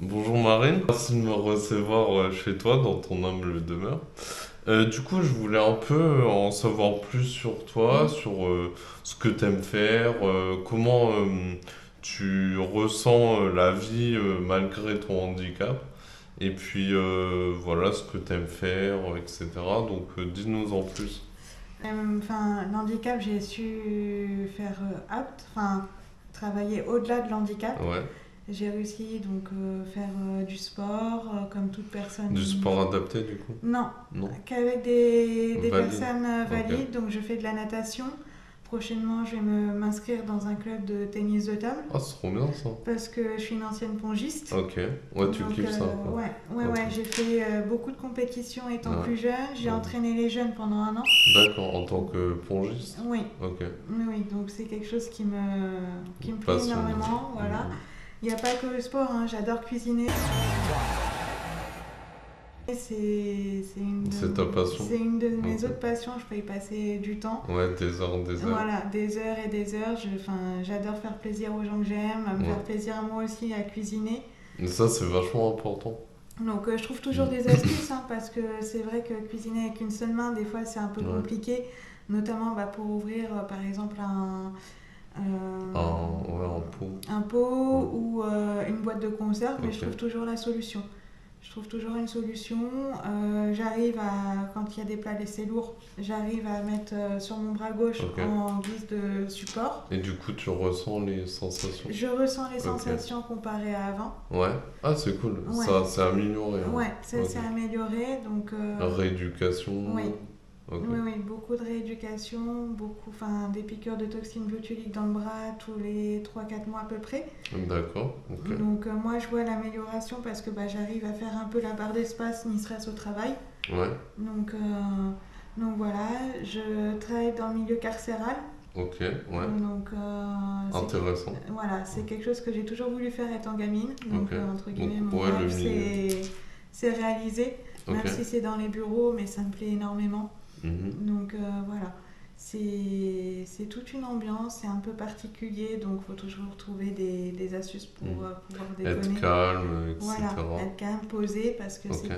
Bonjour Marine, merci de me recevoir chez toi dans ton humble demeure. Du coup, je voulais un peu en savoir plus sur toi, Mhm. sur ce que tu aimes faire, comment tu ressens la vie malgré ton handicap, et puis voilà ce que tu aimes faire, etc. Donc dis-nous en plus. L'handicap, j'ai su faire apte, travailler au-delà de l'handicap. Ouais, J'ai réussi donc faire du sport comme toute du personne. sport adapté du coup? Non, Non? qu'avec des Valide? personnes Ok. valides. Donc je fais de la natation. Prochainement, je vais m'inscrire dans un club de tennis de table Ah, c'est trop bien ça. parce que je suis une ancienne pongiste. Ok, ouais, tu Donc, kiffes ça quoi. Ok. ouais, j'ai fait beaucoup de compétitions étant Ouais. plus jeune. J'ai Ouais. entraîné les jeunes pendant un an. D'accord, en tant que pongiste? Oui, Ok, oui, oui, donc c'est quelque chose qui me plaît passionné. énormément. Voilà. Mhm. Il n'y a pas que le sport, hein, j'adore cuisiner. C'est ta passion? C'est une de mes Ok. autres passions, je peux y passer du temps. Ouais, des heures, des heures. Voilà, des heures et des heures. J'adore faire plaisir aux gens que j'aime, me Ouais. faire plaisir à moi aussi à cuisiner. Et ça, c'est vachement important. Donc je trouve toujours Mhm. des astuces, hein, parce que c'est vrai que cuisiner avec une seule main, des fois c'est un peu Ouais. compliqué, notamment pour ouvrir par exemple Ouais, en pot. un pot Ouais. ou une boîte de conserve, mais je Ok. trouve toujours la solution. Je trouve toujours une solution. J'arrive à, quand il y a des plats laissés lourds, j'arrive à mettre sur mon bras gauche Ok. en guise de support. Et du coup, tu ressens les sensations? Je ressens les Ok. sensations comparées à avant. Ouais. Ah, c'est cool. Ouais, Ça, c'est amélioré, hein. ouais, ça Ok. s'est amélioré. Donc, La rééducation. oui, Ok. oui, oui, beaucoup de rééducation, des piqûres de toxines botuliques dans le bras tous les 3 4 mois à peu près. D'accord. Ok. Donc, moi, je vois l'amélioration parce que j'arrive à faire un peu la barre d'espace, ni serait-ce au travail. Ouais. Donc, voilà, je travaille dans le milieu carcéral. Ok. Ouais. Donc, Intéressant. voilà, c'est quelque chose que j'ai toujours voulu faire étant gamine. Donc, Ok. entre Donc, guillemets, mon ouais, le rêve, milieu. c'est réalisé. Ok. Même si c'est dans les bureaux, mais ça me plaît énormément. Mhm. Donc, voilà, c'est toute une ambiance, c'est un peu particulier. Donc, il faut toujours trouver des astuces pour Mhm. pouvoir Être déconner. calme, Voilà, etc. être calme, posé, parce que Ok.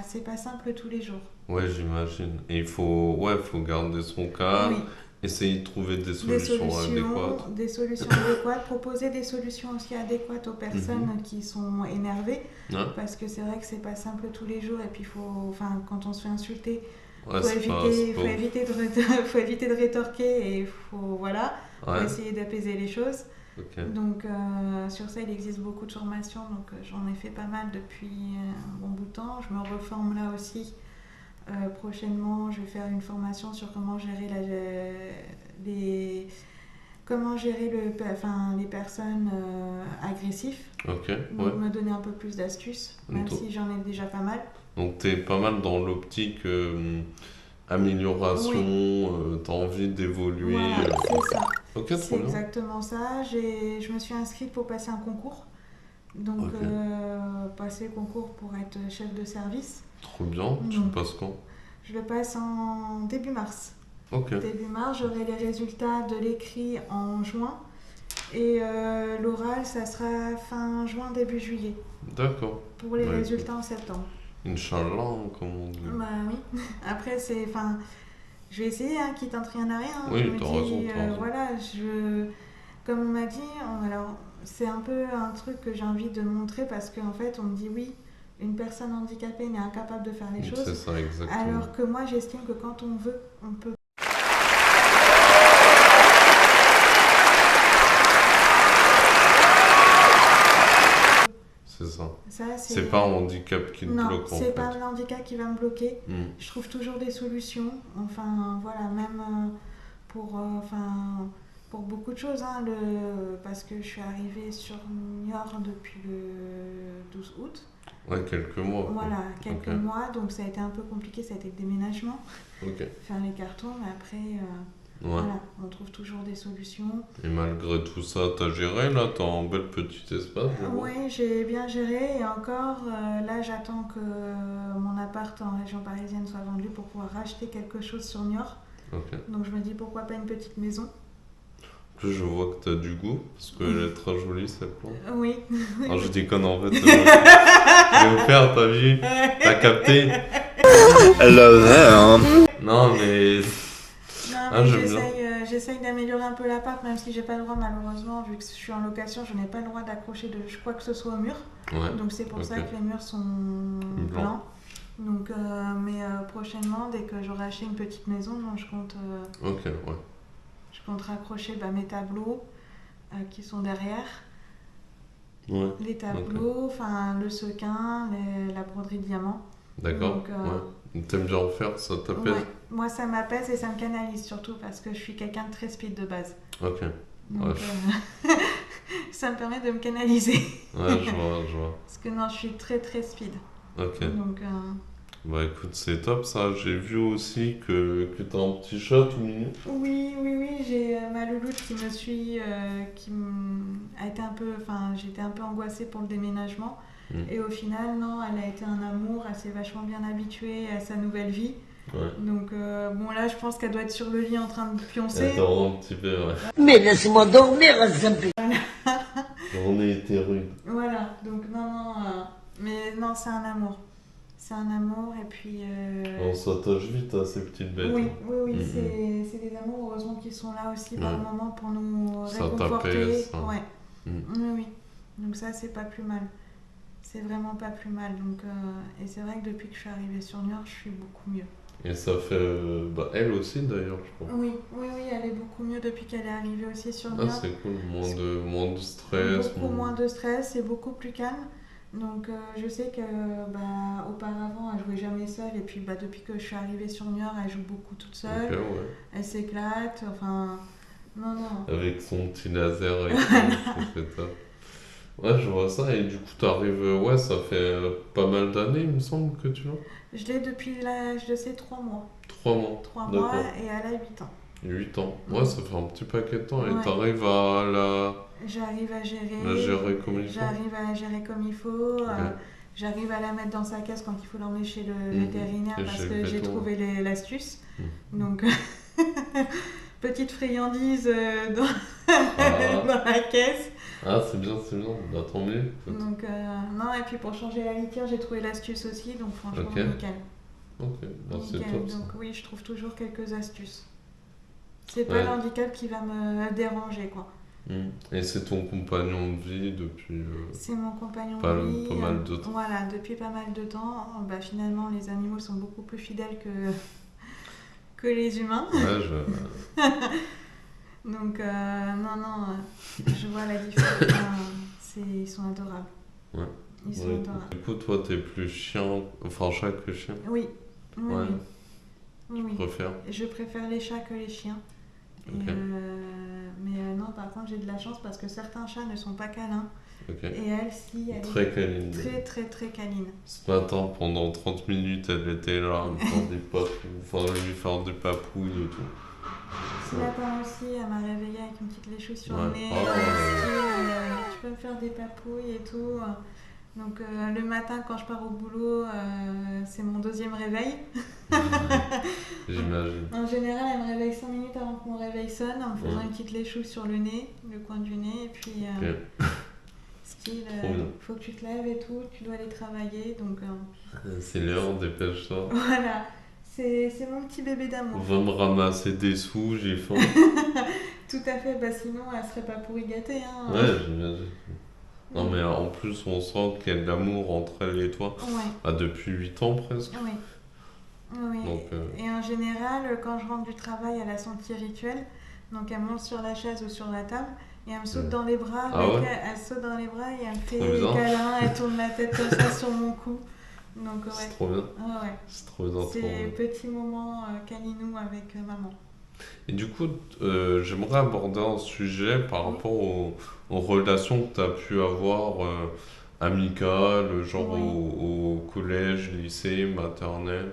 c'est pas simple tous les jours. Ouais, j'imagine. Et il faut garder son calme, Oui, essayer de trouver des solutions adéquates. des solutions adéquates, proposer des solutions aussi adéquates aux Mhm. personnes qui sont énervées, Ouais, parce que c'est vrai que c'est pas simple tous les jours, et puis quand on se fait insulter, ouais, c'est pas ouf. faut éviter de rétorquer, et faut Ouais, essayer d'apaiser les choses. ok. Donc sur ça, il existe beaucoup de formations, donc j'en ai fait pas mal depuis un bon bout de temps. Je me reforme là aussi. Prochainement, je vais faire une formation sur les, comment gérer les personnes agressives. Ok, ouais. Donc me donner un peu plus d'astuces, même Donc, si j'en ai déjà pas mal. t'es pas mal dans l'optique amélioration, Oui, t'as envie d'évoluer. voilà, c'est Ok. ça. Ok, C'est trop bien. exactement ça. Je me suis inscrite pour passer un concours. Donc Ok, passer le concours pour être chef de service. trop bien. Tu le Donc passes quand? je le passe en début mars. Ok, Début mars, j'aurai les résultats de l'écrit en juin. Et l'oral, ça sera fin juin, début juillet. d'accord. Pour les Bah écoute, résultats en septembre. Inch'Allah, hein, comme on dit. Bah oui. Après, je vais essayer, hein, quitte entre rien à rien. Je Oui, me t'as raison, dis, t'as raison. voilà, comme on m'a dit, alors, c'est un peu un truc que j'ai envie de montrer parce qu'en fait, on me dit oui, une personne handicapée n'est incapable de faire les C'est choses. ça, exactement. Alors que moi, j'estime que quand on veut, on peut. C'est ça. Ça, C'est c'est. pas un handicap qui te Non, bloque en c'est pas fait. le handicap qui va me bloquer. Hmm. Je trouve toujours des solutions. Enfin, voilà, même pour, pour beaucoup de choses. Hein, parce que je suis arrivée sur Niort depuis le 12 août. Ouais, quelques mois quoi. Voilà, quelques Ok, mois. Donc ça a été un peu compliqué, ça a été le déménagement, ok. faire les cartons. Mais après, Ouais. voilà, on trouve toujours des solutions. Et malgré tout ça, t'as géré là, t'as un bel petit espace, je vois. Oui, j'ai bien géré et encore, là j'attends que mon appart en région parisienne soit vendu pour pouvoir racheter quelque chose sur Niort. Ok. Donc je me dis pourquoi pas une petite maison. En plus, je vois que t'as du goût, parce qu'elle est très jolie cette plante. Oui. Non, je déconne en fait. J'ai offert, t'as vu? T'as capté? Non, mais. Non, Ah, mais j'aime bien. j'essaye d'améliorer un peu l'appart, même si j'ai pas le droit, malheureusement, vu que je suis en location, je n'ai pas le droit d'accrocher de quoi que ce soit au mur. Ouais, Donc c'est pour ok. ça que les murs sont Blanc. blancs. Donc, mais prochainement, dès que j'aurai acheté une petite maison, je Ok, ouais. compte raccrocher mes tableaux qui sont derrière. Ouais, Les tableaux, enfin le sequin, la broderie diamant. d'accord. Donc, Ouais. T'aimes bien en faire, ça t'apaise? ouais, moi ça m'apaise et ça me canalise surtout parce que je suis quelqu'un de très speed de base. Ok. Donc Ouais. ça me permet de me canaliser. Ouais, je vois. Parce que non, je suis très très speed. Ok. Donc Bah écoute, c'est top ça. J'ai vu aussi que t'as un petit chat tout mignon. oui, j'ai ma louloute qui me suit, a été un peu, enfin j'étais un peu angoissée pour le déménagement. Et au final, non, elle a été un amour, elle s'est vachement bien habituée à sa nouvelle vie. Ouais. Donc bon là, je pense qu'elle doit être sur le lit en train de pioncer. Elle t'en un petit peu, ouais. Mais laisse-moi dormir, s'il te plaît. La journée était rude. Voilà, donc non, mais non, c'est un amour. C'est un amour et puis... On s'attache vite à ces petites bêtes. Oui, Mhm. c'est des amours, heureusement qu'ils sont là aussi Ouais. par moment pour nous Ça réconforter. t'apaise, ça. Ouais. Mhm. Oui. Donc ça, c'est pas plus mal. C'est vraiment pas plus mal. Donc, et c'est vrai que depuis que je suis arrivée sur Niort, je suis beaucoup mieux. Et ça fait. Bah, elle aussi d'ailleurs, je crois. Oui, elle est beaucoup mieux depuis qu'elle est arrivée aussi sur Ah, Niort. c'est cool. Moins de stress. Beaucoup moins de stress et beaucoup plus calme. Donc je sais que auparavant elle jouait jamais seule et puis depuis que je suis arrivée sur Niort elle joue beaucoup toute seule, Ok, ouais. elle s'éclate, enfin non. Avec son petit laser et tout, c'est top. Ouais, je vois ça. Et du coup, t'arrives. Ouais, ça fait pas mal d'années, il me semble, que tu l'as. Je l'ai depuis l'âge de ses 3 mois. 3 mois. 3 D'accord. mois et elle a 8 ans. 8 ans. Ouais, ça fait un petit paquet de temps. Et Ouais. t'arrives à J'arrive à gérer. la gérer comme il faut. J'arrive à gérer comme il faut. Ok. J'arrive à la mettre dans sa caisse quand il faut l'emmener chez le Mhm. vétérinaire Et parce chez que le j'ai véto. trouvé l'astuce. Mhm. Donc, petite friandise dans, Ah. dans la caisse. Ah, c'est bien. Bah, tant mieux. Écoute. Donc, non, et puis pour changer la litière, j'ai trouvé l'astuce aussi. Donc, franchement, Ok. nickel. Ok, bah, c'est Nickel. top ça. Donc, oui, je trouve toujours quelques astuces. C'est pas Ouais. l'handicap qui va me déranger, quoi. Et c'est ton compagnon de vie depuis C'est mon compagnon pas de vie. mal de temps. Voilà, depuis pas mal de temps. Finalement, les animaux sont beaucoup plus fidèles que les humains. Ouais, Donc, non, je vois la différence. Ils sont adorables. Ouais. Ils sont Ouais. adorables. Du coup, toi, t'es plus chien, enfin chat que chien. Oui. Ouais. Oui. Je préfère. Je préfère les chats que les chiens. Ok. Mais non, par contre, j'ai de la chance parce que certains chats ne sont pas câlins. Ok. Et elle, si, elle Très câline. est très, très câline. Ce matin, pendant 30 minutes, elle était là à me faire des papous, enfin lui faire des papouilles et tout. Ce matin aussi, elle m'a réveillée avec une petite léchouille sur Ouais. le nez. Oh, Tu peux me faire des papouilles et tout. Donc le matin, quand je pars au boulot, c'est mon deuxième réveil. J'imagine. En général, elle me réveille 5 minutes avant que mon réveil sonne, en me faisant Ouais. une petite léchouille sur le nez, le coin du nez, et puis Ok. style, Trop bien. faut que tu te lèves et tout, tu dois aller travailler, donc C'est l'heure, dépêche-toi. voilà, c'est mon petit bébé d'amour. Va me ramasser des sous, j'ai faim. Tout à fait, sinon elle serait pas pourri gâtée. Hein. Ouais, j'imagine. Non, mais en plus, on sent qu'il y a de l'amour entre elle et toi. Ouais, Ah, depuis 8 ans presque. oui. Donc, Et en général, quand je rentre du travail, elle a son petit rituel. Donc elle monte sur la chaise ou sur la table et elle me saute dans les bras. Ah ouais Elle saute dans les bras et elle me fait Trop des bien. câlins, elle tourne la tête comme ça sur mon cou. Donc c'est ouais. trop bien. Ah ouais. C'est trop bien. C'est petits moments câlinous avec maman. Et du coup, j'aimerais aborder un sujet par rapport aux relations que tu as pu avoir amicales, genre Oui. au collège, lycée, maternelle.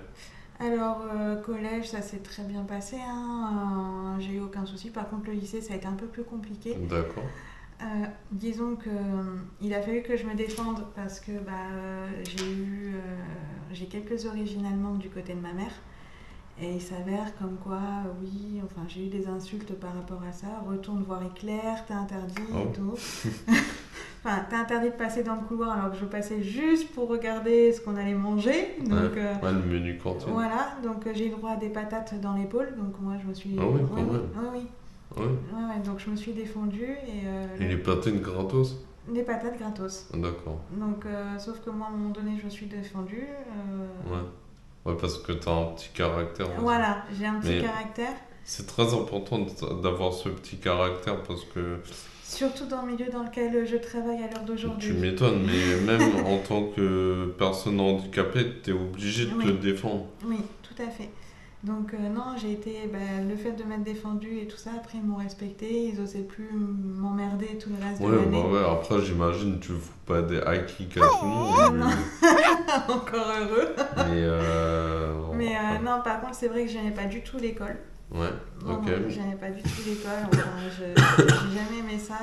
Alors collège, ça s'est très bien passé. Hein. J'ai eu aucun souci. Par contre, le lycée, ça a été un peu plus compliqué. D'accord. Disons que il a fallu que je me défende parce que j'ai quelques origines allemandes du côté de ma mère Et il s'avère comme quoi, oui, enfin j'ai eu des insultes par rapport à ça. Retourne voir Éclair, t'es interdit et tout. Enfin, t'es interdit de passer dans le couloir alors que je passais juste pour regarder ce qu'on allait manger. Donc, Ouais, le menu cantine. voilà, donc j'ai eu droit à des patates dans l'épaule. Donc moi je me suis... Ah oui, quand même. Oui. Ouais. Ouais, donc je me suis défendue Et les patates gratos? des patates gratos. D'accord. Donc, sauf que moi à un moment donné je me suis défendue. Ouais. Ouais, parce que t'as un petit caractère aussi. Voilà, j'ai un petit Mais caractère. c'est très important d'avoir ce petit caractère parce que Surtout dans le milieu dans lequel je travaille à l'heure tu d'aujourd'hui. m'étonnes, mais même en tant que personne handicapée, t'es obligé de te défendre. Oui, tout à fait. Donc non, j'ai été... le fait de m'être défendue et tout ça, après ils m'ont respecté, ils osaient plus m'emmerder tout le reste de l'année. Ouais, après j'imagine tu fous pas des high kicks à tout le monde. Non. Encore heureux. Mais Non, par contre, c'est vrai que j'aimais pas du tout l'école. ouais, Non, ok. non, j'aimais pas du tout l'école. Enfin, j'ai jamais aimé ça.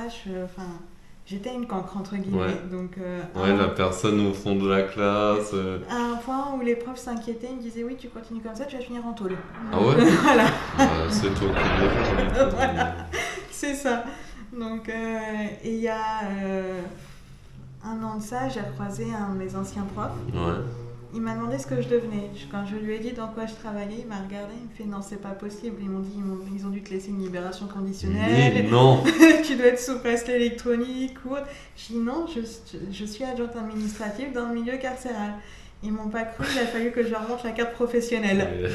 J'étais une cancre, entre guillemets. Ouais. Donc, Ouais, la personne au fond de la classe. à un point où les profs s'inquiétaient, ils me disaient oui, tu continues comme ça, tu vas finir en tôle. Ah ouais? Voilà, C'est toi qui l'as fait. Voilà. c'est ça. Donc, et il y a un an de ça, j'ai recroisé un de mes anciens profs. Ouais. Il m'a demandé ce que je devenais. Quand je lui ai dit dans quoi je travaillais, il m'a regardé, il me fait non, c'est pas possible. Ils m'ont dit ils ont dû te laisser une libération conditionnelle. Mais non! Tu dois être sous bracelet électronique ou autre. Je dis non, je suis adjointe administrative dans le milieu carcéral. Ils m'ont pas cru, il a fallu que je leur montre la carte professionnelle.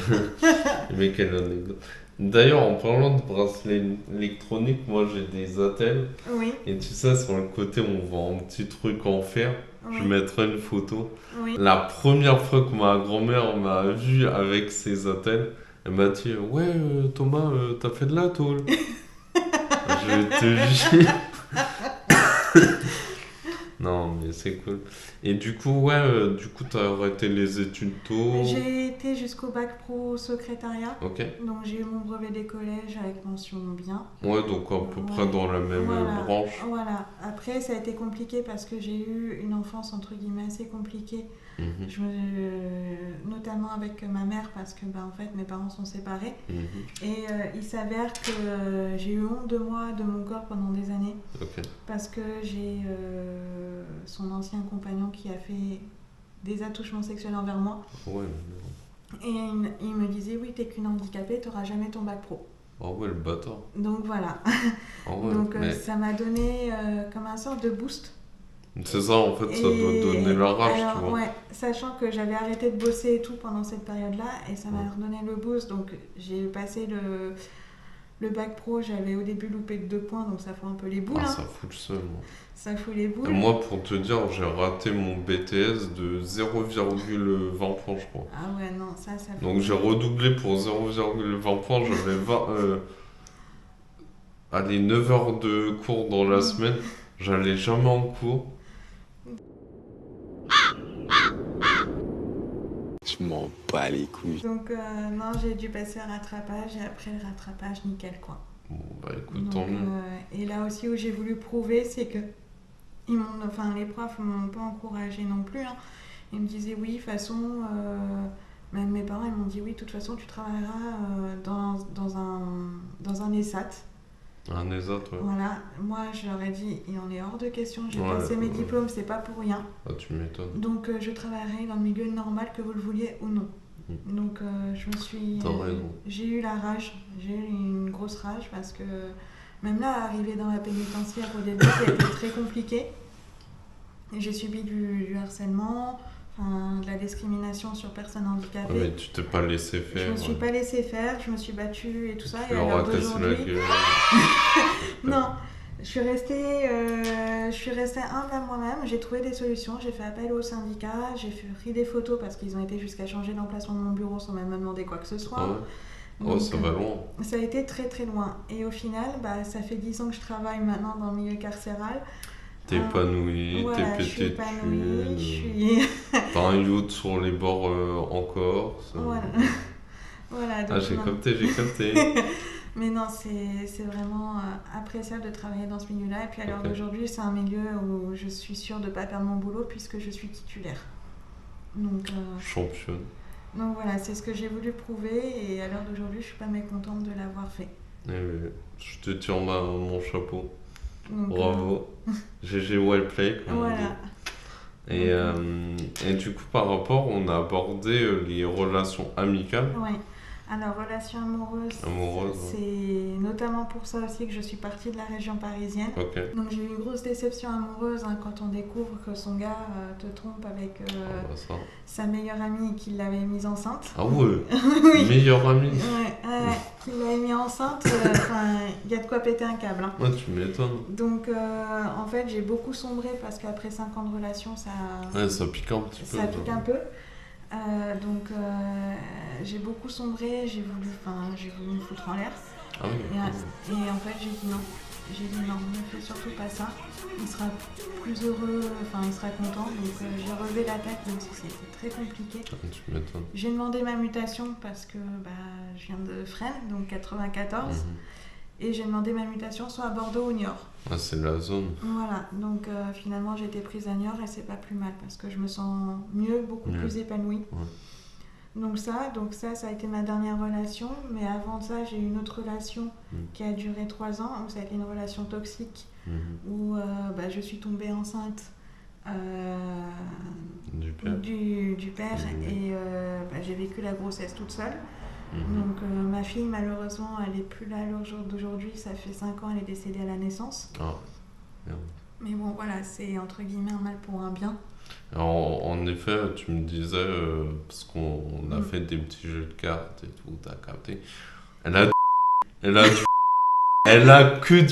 Mais quelle anecdote. D'ailleurs, en parlant de bracelet électronique, moi j'ai des attelles. Oui, Et tu sais, sur le côté, on vend un petit truc en fer. Je oui, mettrai une photo. oui. La première fois que ma grand-mère m'a vu avec ses attelles, elle m'a dit ouais, Thomas, t'as fait de la tôle. Je te jure. Non, mais c'est cool. Et du coup, ouais, t'as arrêté les études tôt. J'ai été jusqu'au bac pro secrétariat. Ok. Donc j'ai eu mon brevet des collèges avec mention bien. Ouais, donc à peu près dans la même branche. Voilà. Après, ça a été compliqué parce que j'ai eu une enfance entre guillemets assez compliquée. Mhm, Notamment avec ma mère parce que en fait mes parents sont séparés. mhm. Et il s'avère que j'ai eu honte de moi, de mon corps pendant des années. Ok. Parce que j'ai son ancien compagnon qui a fait des attouchements sexuels envers moi. Ouais, Et il me disait oui, t'es qu'une handicapée, t'auras jamais ton bac pro. oh ouais, le bâtard. Donc voilà. Ah ouais, Donc mais ça m'a donné comme un sorte de boost. c'est ça, en fait, ça doit donner la rage, alors, tu vois. ouais, sachant que j'avais arrêté de bosser et tout pendant cette période-là, et ça m'a Ouais. redonné le boost. Donc j'ai passé le bac pro, j'avais au début loupé de 2 points, donc ça fout un peu les boules. Ah, Hein. ça fout le seum, moi. Ça fout les boules. Et moi, pour te dire, j'ai raté mon BTS de 0,20 points, je crois. Ah ouais, non, ça fout. Donc j'ai redoublé pour 0,20 points, j'avais 9 heures de cours dans la semaine, j'allais jamais en cours. Je m'en bats les couilles. Donc non, j'ai dû passer un rattrapage, et après le rattrapage, nickel quoi. Bon, bah écoute, Donc, tant mieux. et là aussi où j'ai voulu prouver, c'est que les profs m'ont pas encouragé non plus. Hein. Ils me disaient oui, de toute façon, même mes parents ils m'ont dit oui, de toute façon tu travailleras dans un ESAT. Un ESAT, ouais. Voilà, moi je leur ai dit il en est hors de question, j'ai Ouais, passé mes ouais. diplômes, c'est pas pour rien. Ah, tu m'étonnes. Donc je travaillerai dans le milieu normal que vous le vouliez ou non. Donc je me suis... T'as raison. J'ai eu la rage, j'ai eu une grosse rage parce que même là, arriver dans la pénitentiaire au début, ça a été très compliqué. Et j'ai subi du harcèlement, de la discrimination sur personnes handicapées. Ouais, mais tu t'es pas laissé faire. Je me suis ouais. pas laissée faire, je me suis battue et tout ça. Tu Et à leur l'heure as cassé la d'aujourd'hui, gueule. non, je suis restée humble à moi-même, j'ai trouvé des solutions, j'ai fait appel au syndicat, j'ai pris des photos parce qu'ils ont été jusqu'à changer l'emplacement de mon bureau sans même me demander quoi que ce soit. Ah ouais. Oh, Donc, ça va loin. ça a été très très loin. Et au final, ça fait 10 ans que je travaille maintenant dans le milieu carcéral. T'es épanoui, Voilà, t'es je suis pété de épanouie, thunes. je suis... T'as un yacht sur les bords en Corse. Voilà. Voilà, donc Ah, j'ai non. capté. Mais non, c'est vraiment appréciable de travailler dans ce milieu-là. Et puis à l'heure Ok. d'aujourd'hui, c'est un milieu où je suis sûre de ne pas perdre mon boulot puisque je suis titulaire. Donc Championne. Donc voilà, c'est ce que j'ai voulu prouver et à l'heure d'aujourd'hui, je suis pas mécontente de l'avoir fait. Je te tire mon chapeau. Donc, Bravo. GG well play, comme on voilà. dit. Et du coup, par rapport, on a abordé les relations amicales. Ouais. Alors, relation amoureuse, Amoureuse, c'est notamment pour ça aussi que je suis partie de la région parisienne. Ok. Donc j'ai eu une grosse déception amoureuse quand on découvre que son gars te trompe avec Ça. sa meilleure amie et qu'il l'avait mise enceinte. Ah ouais, Oui. meilleur ami. Ouais, qu'il l'avait mis enceinte, il y a de quoi péter un câble. Hein. Ouais, tu m'étonnes. Donc en fait j'ai beaucoup sombré parce qu'après 5 ans de relation ça Pique un petit peu. ça pique un peu. Donc j'ai beaucoup sombré, j'ai voulu me foutre en l'air. Ah oui. Et en fait j'ai dit non. J'ai dit non, ne fais surtout pas ça. Il sera plus heureux, il sera content. Donc j'ai relevé la tête même si c'était très compliqué. Tu m'étonnes. J'ai demandé ma mutation parce que je viens de Fresnes, donc 94. Et j'ai demandé ma mutation soit à Bordeaux ou Niort. Ah, c'est la zone. Voilà, donc finalement j'ai été prise à Niort et c'est pas plus mal parce que je me sens mieux, beaucoup plus épanouie. Ouais. Donc ça a été ma dernière relation. Mais avant ça, j'ai eu une autre relation qui a duré 3 ans, où ça a été une relation toxique, où je suis tombée enceinte Du père. du père et j'ai vécu la grossesse toute seule. Donc ma fille, malheureusement, elle n'est plus là à jour d'aujourd'hui. Ça fait 5 ans, elle est décédée à la naissance. Ah, merde. Mais bon, voilà, c'est entre guillemets un mal pour un bien. En effet, tu me disais, parce qu'on a fait des petits jeux de cartes et tout, t'as capté. Elle a que du...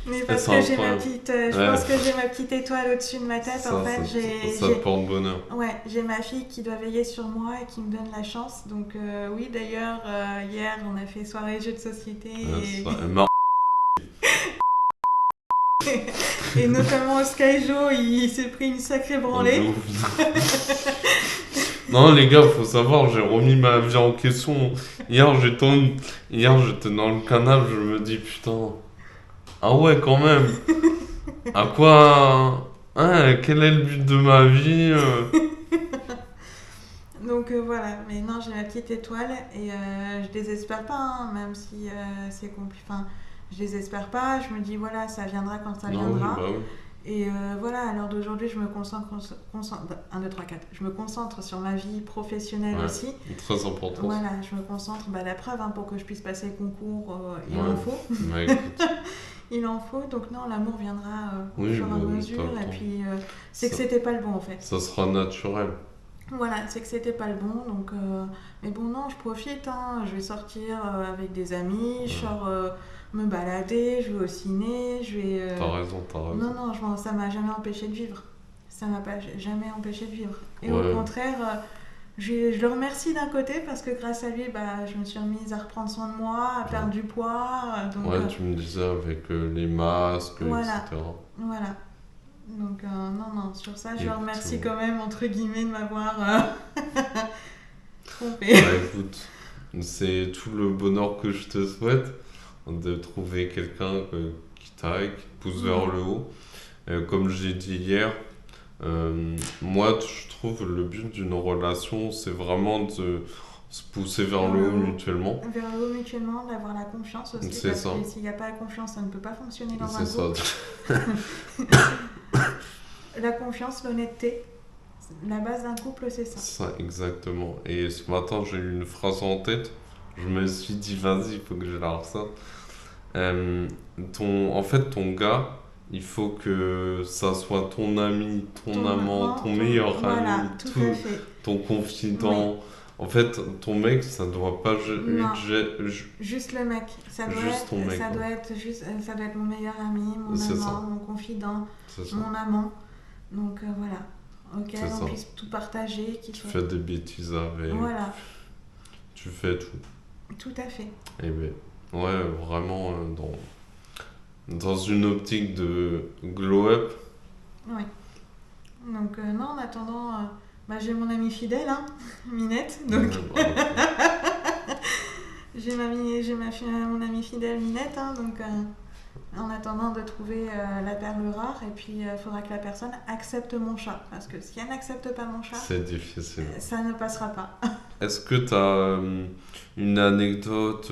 Mais parce C'est que j'ai incroyable. ma petite... je pense que j'ai ma petite étoile au-dessus de ma tête. Ça, En fait, ça te porte bonheur. Ouais, j'ai ma fille qui doit veiller sur moi et qui me donne la chance. Donc oui, d'ailleurs, hier, on a fait soirée jeux de société. Et notamment au Skyjo, il s'est pris une sacrée branlée. Non les gars, faut savoir, j'ai remis ma vie en question. Hier j'étais dans le canal, je me dis putain. Ah ouais quand même. À quoi... quel est le but de ma vie Donc voilà, mais non, j'ai ma petite étoile et je désespère pas, hein, même si c'est compliqué. Enfin, je désespère pas, je me dis voilà, ça viendra quand ça viendra. Oui. Et voilà, à l'heure d'aujourd'hui, je me concentre 1, 2, 3, 4. Je me concentre sur ma vie professionnelle aussi. Très important. Voilà, je me concentre, la preuve, pour que je puisse passer le concours, il en faut. Il en faut, donc non, l'amour viendra au fur et à mesure. Et puis, c'est que c'était pas le bon en fait. Ça sera naturel. Voilà, c'est que c'était pas le bon, donc... mais bon, non, je profite, hein. Je vais sortir avec des amis, je sors me balader, je vais au ciné, je vais... T'as raison. Non, ça m'a jamais empêché de vivre. Ça m'a pas jamais empêché de vivre. Et au contraire, je le remercie d'un côté parce que grâce à lui, je me suis remise à reprendre soin de moi, à perdre du poids. Donc, tu me disais avec les masques, voilà. etc. Voilà. Donc non, sur ça, je le remercie quand même, entre guillemets, de m'avoir trompé. Écoute, c'est tout le bonheur que je te souhaite, de trouver quelqu'un qui t'aille, qui te pousse vers le haut. Comme j'ai dit hier, moi, je trouve le but d'une relation, c'est vraiment de se pousser vers le haut mutuellement. Vers le haut mutuellement, d'avoir la confiance aussi. C'est parce ça. que s'il n'y a pas la confiance, ça ne peut pas fonctionner dans un C'est couple. ça. La confiance, l'honnêteté, la base d'un couple, c'est ça. Ça, exactement. Et ce matin, j'ai eu une phrase en tête. Je me suis dit, vas-y, il faut que je la ressorte. En fait, ton gars, il faut que ça soit ton ami, ton amant, ton meilleur ami, tout à fait. ton confident. Oui. En fait, ton mec, ça doit pas juste le mec. Ça doit être mon meilleur ami, mon amant, mon confident, mon amant. Donc voilà, auquel on puisse tout partager. Tu fais des bêtises avec. Voilà. Tu fais tout. Tout à fait. Eh bien, ouais, vraiment dans une optique de glow-up. Oui. Donc non, en attendant, j'ai mon amie fidèle, hein, Minette. Donc j'ai mon amie fidèle Minette, hein, donc en attendant de trouver la perle rare. Et puis, il faudra que la personne accepte mon chat. Parce que si elle n'accepte pas mon chat, C'est difficile. ça ne passera pas. Est-ce que tu as une anecdote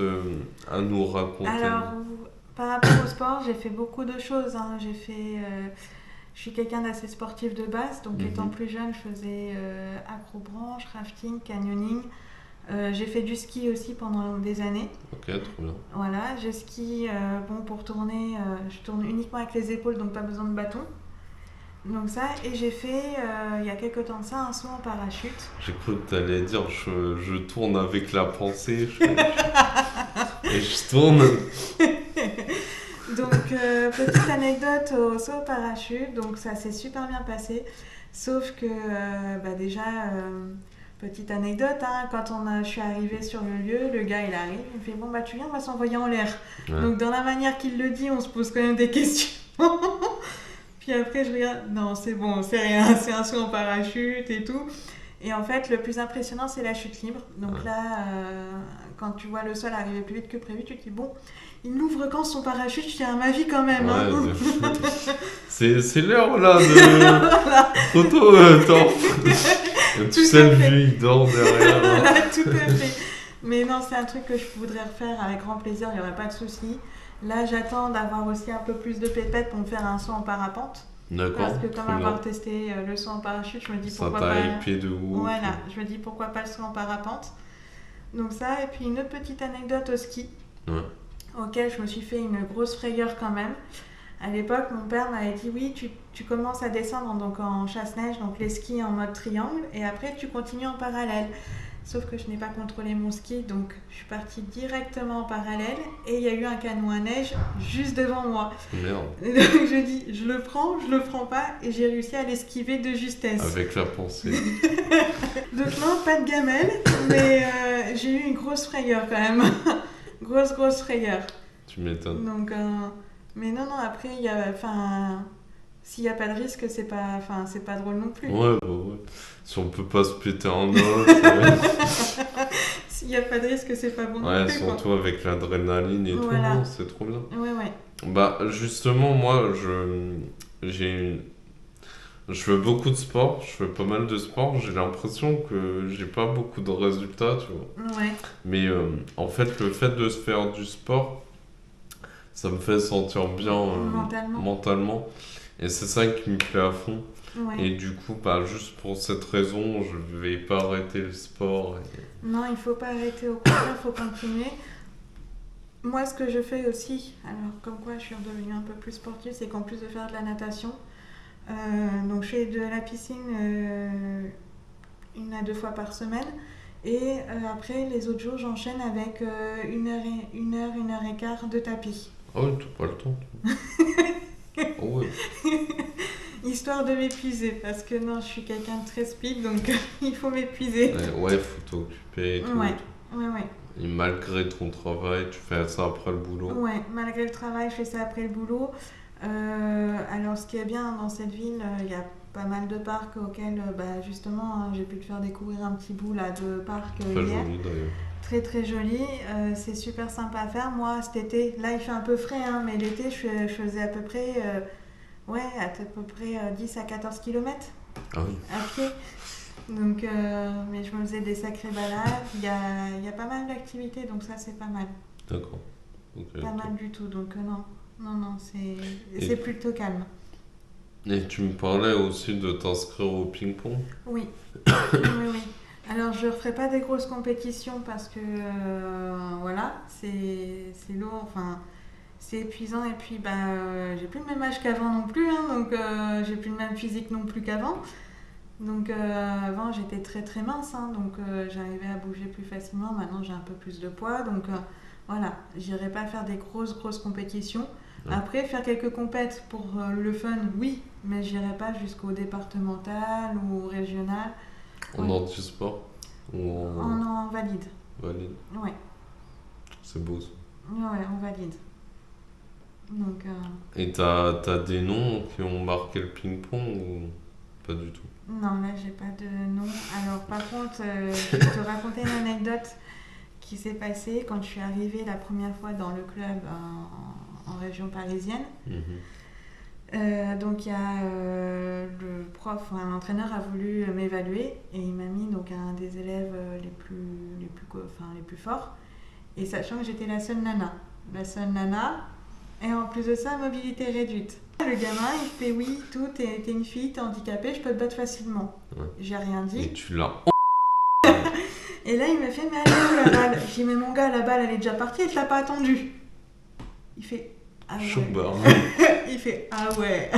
à nous raconter? Alors, par rapport au sport, j'ai fait beaucoup de choses. Hein. Je suis quelqu'un d'assez sportif de base. Donc, étant plus jeune, je faisais acrobranche, rafting, canyoning. J'ai fait du ski aussi pendant des années. Ok, trop bien. Voilà, je skie, pour tourner, je tourne uniquement avec les épaules, donc pas besoin de bâton. Donc ça, et j'ai fait, il y a quelques temps de ça, un saut en parachute. J'ai cru que tu allais dire je tourne avec la pensée. Et je tourne. Donc, petite anecdote au saut en parachute, donc ça s'est super bien passé. Sauf que, déjà, petite anecdote, hein, quand je suis arrivée sur le lieu, le gars il arrive, il me fait bon tu viens, on va s'envoyer en l'air. Ouais. Donc dans la manière qu'il le dit, on se pose quand même des questions. Puis après je regarde, non c'est bon, c'est rien, c'est un saut en parachute et tout. Et en fait le plus impressionnant c'est la chute libre. Donc là, quand tu vois le sol arriver plus vite que prévu, tu te dis bon, il n'ouvre quand son parachute, je tiens à ma vie quand même. Hein. C'est l'heure là de photo, attends. Tu sais, le vieux, il dort derrière. Tout à fait. Mais non, c'est un truc que je voudrais refaire avec grand plaisir, il n'y aurait pas de souci. Là, j'attends d'avoir aussi un peu plus de pépettes pour me faire un saut en parapente. D'accord. Parce que comme avoir testé le saut en parachute, je me dis pourquoi pas... Ça t'a hypé de ouf. Voilà, je me dis pourquoi pas le saut en parapente. Donc ça, et puis une autre petite anecdote au ski, auquel je me suis fait une grosse frayeur quand même. À l'époque, mon père m'avait dit oui, tu commences à descendre donc en chasse-neige, donc les skis en mode triangle, et après tu continues en parallèle. Sauf que je n'ai pas contrôlé mon ski, donc je suis partie directement en parallèle, et il y a eu un canon à neige juste devant moi. Merde. Donc je dis, je le prends pas, et j'ai réussi à l'esquiver de justesse. Avec la pensée. Donc non, pas de gamelle, mais j'ai eu une grosse frayeur quand même. grosse frayeur. Tu m'étonnes. Donc... mais non, après, s'il n'y a pas de risque, c'est pas drôle non plus. Ouais. Si on peut pas se péter un os. S'il n'y a pas de risque, c'est pas bon non Ouais, plus. surtout Quoi. avec l'adrénaline et Voilà. tout, non, c'est trop bien. Ouais. Bah, justement, moi, je fais beaucoup de sport, je fais pas mal de sport, j'ai l'impression que j'ai pas beaucoup de résultats, tu vois. Ouais. Mais en fait, le fait de se faire du sport, ça me fait sentir bien mentalement. Et c'est ça qui me plaît à fond. Ouais. Et du coup, juste pour cette raison, je vais pas arrêter le sport. Non, il faut pas arrêter, au contraire, il faut continuer. Moi, ce que je fais aussi, alors comme quoi je suis redevenue un peu plus sportive, c'est qu'en plus de faire de la natation, donc je fais de la piscine 1 à 2 fois par semaine. Et après, les autres jours, j'enchaîne avec 1 heure et quart de tapis. Ah oui, t'as pas le temps. Oh ouais. Histoire de m'épuiser, parce que non, je suis quelqu'un de très speed, donc il faut m'épuiser. Ouais, faut t'occuper et tout. Ouais. Et malgré ton travail, tu fais ça après le boulot. Ouais, malgré le travail, je fais ça après le boulot. Alors, ce qui est bien dans cette ville, il y a pas mal de parcs auxquels, justement, j'ai pu te faire découvrir un petit bout là, de parc Très hier. joli d'ailleurs. Très très joli, c'est super sympa à faire. Moi cet été, là il fait un peu frais, hein, mais l'été je faisais à peu près 10 à 14 km Ah oui. à pied. Donc, mais je me faisais des sacrées balades, il y a pas mal d'activités, donc ça c'est pas mal. D'accord. Okay, pas mal du tout, donc non, c'est plutôt calme. Et tu me parlais aussi de t'inscrire au ping-pong? Oui. Oui. Alors, je ne referai pas des grosses compétitions parce que, c'est lourd, enfin, c'est épuisant. Et puis, j'ai plus le même âge qu'avant non plus, hein, donc j'ai plus le même physique non plus qu'avant. Donc, avant, j'étais très très mince, hein, donc j'arrivais à bouger plus facilement. Maintenant, j'ai un peu plus de poids, donc j'irai pas faire des grosses compétitions. Ouais. Après, faire quelques compètes pour le fun, oui, mais j'irai pas jusqu'au départemental ou régional. En handisport ou en valide. Valide. Ouais. C'est beau ça. Ouais, en valide. Donc, Et t'as des noms qui ont marqué le ping-pong ou pas du tout? Non, là j'ai pas de nom. Alors par contre, je vais te raconter une anecdote qui s'est passée quand je suis arrivée la première fois dans le club en région parisienne. Mhm. Donc il y a le prof, enfin, l'entraîneur a voulu m'évaluer et il m'a mis donc un des élèves les plus forts. Et sachant que j'étais la seule nana, et en plus de ça, mobilité réduite. Le gamin, il fait oui, tout, t'es une fille, t'es handicapée, je peux te battre facilement. Ouais. J'ai rien dit. Et tu l'as. Et là, il m'a fait, mais elle est où la balle? J'ai dit, mais mon gars, la balle, elle est déjà partie, elle te l'a pas attendue. Il fait, ah Chaud ouais. barre. Il fait, ah ouais.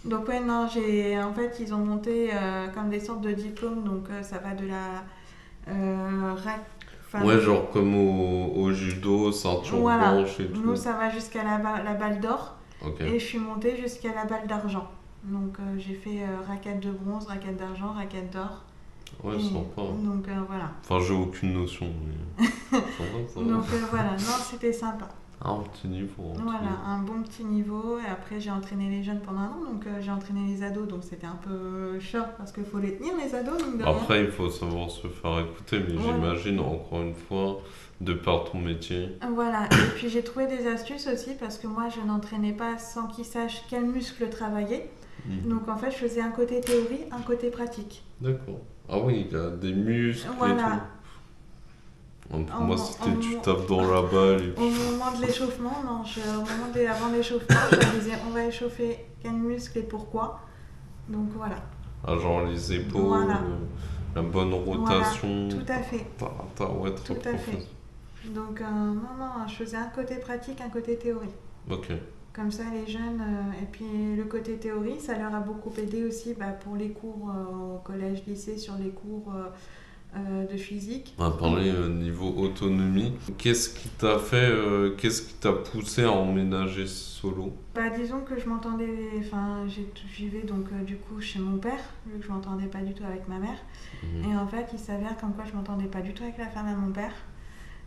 Donc ouais, non, en fait, ils ont monté comme des sortes de diplômes, donc ça va de la... Ouais, genre comme au judo, ceinture voilà. blanche et tout. Nous, ça va jusqu'à la balle d'or. Ok. Et je suis montée jusqu'à la balle d'argent. Donc j'ai fait raquette de bronze, raquette d'argent, raquette d'or. Ouais, sympa. Donc voilà. Enfin, j'ai aucune notion, mais. Ça va. Donc voilà, non, c'était sympa. Ah, un petit niveau. Voilà, un bon petit niveau. Et après, j'ai entraîné les jeunes pendant un an. Donc j'ai entraîné les ados. Donc c'était un peu short parce qu'il faut les tenir, les ados. Donc de rien. Après, il faut savoir se faire écouter, mais Voilà. j'imagine, encore une fois, de par ton métier. Voilà, et puis j'ai trouvé des astuces aussi parce que moi je n'entraînais pas sans qu'ils sachent quels muscles travailler. Mhm. Donc en fait je faisais un côté théorie, un côté pratique. D'accord. Ah oui, il y a des muscles Voilà. et tout. Pour moi, c'était tu en- tapes dans la balle et Au puis. moment de l'échauffement, non, au moment avant l'échauffement, je me disais on va échauffer quel muscle et pourquoi. Donc voilà, Ah, genre les épaules, Voilà. la bonne rotation. tout à fait. Ouais, très Tout à fait. professionnel. Donc non, je faisais un côté pratique, un côté théorie. Ok. Comme ça, les jeunes, et puis le côté théorie, ça leur a beaucoup aidé aussi pour les cours au collège, lycée, sur les cours de physique. On va parler niveau autonomie. Qu'est-ce qui t'a fait, qu'est-ce qui t'a poussé à emménager solo? Disons que je m'entendais, enfin, je vivais donc du coup chez mon père, vu que je m'entendais pas du tout avec ma mère. Mhm. Et en fait, il s'avère comme quoi je m'entendais pas du tout avec la femme à mon père.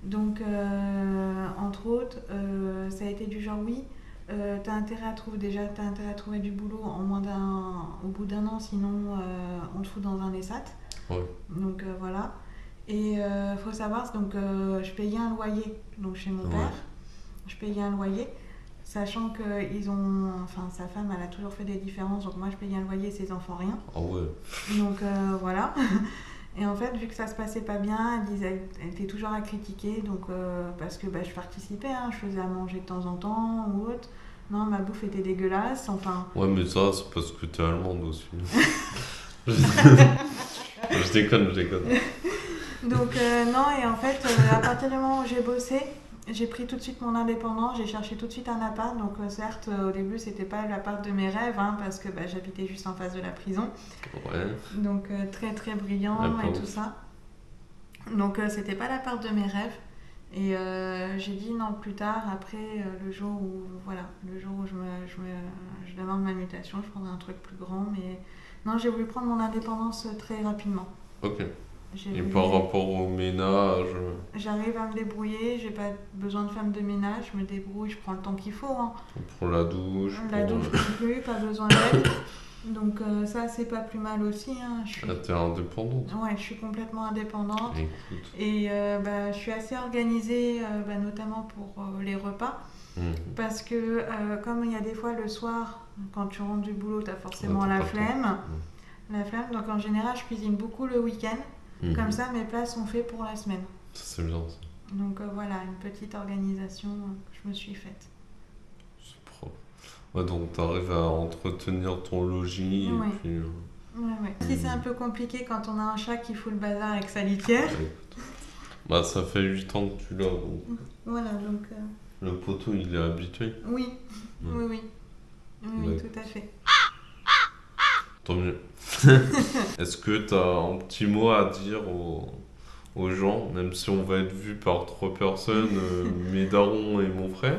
Donc, entre autres, ça a été du genre oui. T'as intérêt à trouver du boulot au bout d'un an, sinon on te fout dans un ESAT. Ouais. Donc voilà. Et faut savoir, donc je payais un loyer donc chez mon Ouais. père. Je payais un loyer, sachant que sa femme, elle a toujours fait des différences. Donc moi, je payais un loyer, ses enfants rien. Ah ouais. Donc voilà. Et en fait, vu que ça se passait pas bien, elle était toujours à critiquer, donc parce que je participais, hein, je faisais à manger de temps en temps ou autre. Non, ma bouffe était dégueulasse, enfin. Ouais, mais ça, c'est parce que t'es allemande aussi. Je déconne. Donc non, et en fait, à partir du moment où j'ai bossé, j'ai pris tout de suite mon indépendance, j'ai cherché tout de suite un appart. Donc certes, au début, c'était pas l'appart de mes rêves, hein, parce que j'habitais juste en face de la prison. Ouais. Donc très très brillant Ouais, et pas tout ouf. ça. Donc c'était pas l'appart de mes rêves. Et j'ai dit non, plus tard, après le jour où je demande ma mutation, je prendrai un truc plus grand. Mais non, j'ai voulu prendre mon indépendance très rapidement. Ok. J'ai Et voulu- par rapport au ménage, J'arrive à me débrouiller, j'ai pas besoin de femme de ménage, je me débrouille, je prends le temps qu'il faut. Hein. pour la douche, La pour... douche non plus, pas besoin d'aide. Donc ça, c'est pas plus mal aussi. Hein. Ah, t'es indépendante. Ouais, je suis complètement indépendante. Écoute. Et je suis assez organisée, notamment pour les repas. Mhm. Parce que comme il y a des fois le soir, quand tu rentres du boulot, tu as forcément Ouais, t'as la pas le temps. flemme. La flemme, donc en général, je cuisine beaucoup le week-end. Mhm. Comme ça, mes plats sont faits pour la semaine. Ça, c'est bien, ça. Donc voilà, une petite organisation que je me suis faite. C'est propre. Ouais, donc t'arrives à entretenir ton logis Ouais. et puis... Ouais. Si c'est un peu compliqué quand on a un chat qui fout le bazar avec sa litière. Bah, ça fait 8 ans que tu l'as, donc Voilà, donc le poteau, il est habitué. oui, Mm. oui, Ouais. tout à fait. Tant mieux. Est-ce que tu as un petit mot à dire aux gens, même si on va être vu par 3 personnes, mes darons et mon frère?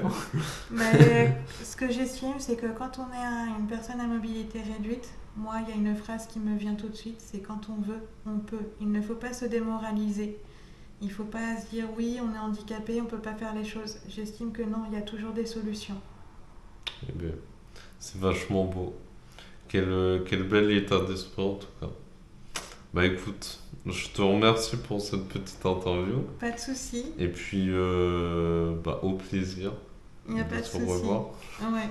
Ce que j'estime, c'est que quand on est une personne à mobilité réduite, moi, il y a une phrase qui me vient tout de suite, c'est quand on veut, on peut. Il ne faut pas se démoraliser. Il ne faut pas se dire oui, on est handicapé, on ne peut pas faire les choses. J'estime que non, il y a toujours des solutions. Eh bien, c'est vachement beau. Quel bel état d'esprit en tout cas. Bah écoute, je te remercie pour cette petite interview. Pas de souci. Et puis, au plaisir. Il n'y a pas de se souci. revoir. Ah ouais.